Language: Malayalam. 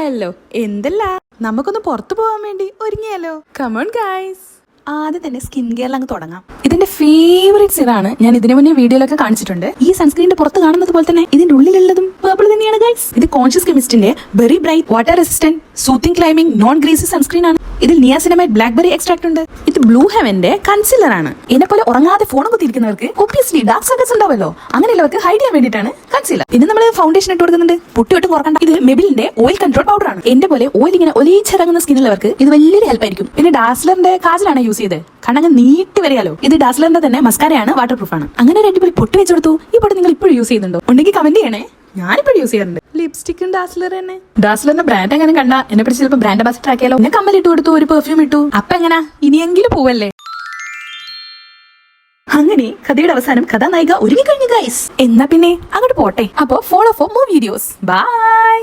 ആയല്ലോ. എന്തല്ല, നമുക്കൊന്ന് പുറത്തു പോകാൻ വേണ്ടി ഒരുങ്ങിയാലോ? Come on guys. ആദ്യം തന്നെ സ്കിൻ കെയറിൽ അങ്ങ് തുടങ്ങാം. ഇതിന്റെ ഫേവറേറ്റ് സിറാണ്. ഞാൻ ഇതിനു മുന്നേ വീഡിയോയിലൊക്കെ കാണിച്ചിട്ടുണ്ട്. ഈ സൺസ്ക്രീനിന്റെ പുറത്ത് കാണുന്നത് പോലെ തന്നെ ഇതിന്റെ ഉള്ളിലുള്ളതും പേർപ്പിൾ തന്നെയാണ് ഗൈസ്. ഇത് കോൺഷ്യസ് കെമിസ്റ്റിന്റെ very bright water resistant soothing calming non greasy sunscreen ആണ്. ഇതിൽ നിയാസിനമൈഡ് ബ്ലാക്ക്ബെറി എക്സ്ട്രാക്ട് ഉണ്ട്. ഇത് ബ്ലൂ ഹെവന്റെ കൺസീലർ ആണ്. എന്നെ പോലെ ഉറങ്ങാതെ ഫോൺ കുത്തിയിരിക്കുന്നവർക്ക് ഒബ്വിയസ്ലി ഡാർക്ക് സർക്കിൾസ് ഉണ്ടാവല്ലോ, അങ്ങനെയുള്ളവർക്ക് ഹൈഡ് ചെയ്യാൻ വേണ്ടിയിട്ടാണ് കൺസീലർ. ഇത് നമ്മൾ ഫൗണ്ടേഷൻ ഇട്ട് കൊടുക്കുന്നുണ്ട്, പൊട്ടി കുറക്കണ്ട. ഇത് മെബിലിന്റെ ഓയിൽ കൺട്രോൾ പൗഡർ ആണ്. എന്റെ പോലെ ഓയിൽ ഇങ്ങനെ ഒലിച്ചിറങ്ങുന്ന സ്കിന്നുള്ളവർക്ക് ഇത് വലിയൊരു ഹെൽപ്പ് ആയിരിക്കും. പിന്നെ ഡാസ്ലറിന്റെ കാജലാണ് യൂസ് ചെയ്ത് കണ്ണങ്ങ് നീട്ടി വരികയാലോ. ഇത് ഡാസ്ലറിന്റെ തന്നെ മസ്കാരയാണ്, വാട്ടർ പ്രൂഫ് ആണ്. അങ്ങനെ ഒരു അടിപൊളി പൊട്ടി വെച്ച് കൊടുത്തു. ഈ പൊട്ടി നിങ്ങൾ ഇപ്പോഴും യൂസ് ചെയ്യുന്നുണ്ടോ? ഉണ്ടെങ്കിൽ കമന്റ് ചെയ്യണേ. ഞാനിപ്പോഴും യൂസ് ചെയ്യാറുണ്ട്. ലിപ്സ്റ്റിക്കും ഡാസ്ലർ തന്നെ. ഡാസ്ലറിന്റെ ബ്രാൻഡ് എങ്ങനെ കണ്ടാ എന്നെ പിടിച്ച് ചിലപ്പോൾ ബ്രാൻഡ് അംബാസിഡർ ആക്കിയാലോ. ഞാൻ കമ്മലിട്ട് കൊടുത്തു, ഒരു പെർഫ്യൂം ഇട്ടു. അപ്പൊ എങ്ങനെ ഇനിയെങ്കിലും പോവല്ലേ? അങ്ങനെ കഥയുടെ അവസാനം കഥാനായിക ഒരുങ്ങിക്കഴിഞ്ഞു ഗൈസ്. എന്നാ പിന്നെ അങ്ങോട്ട് പോട്ടെ. അപ്പൊ follow for more videos. By.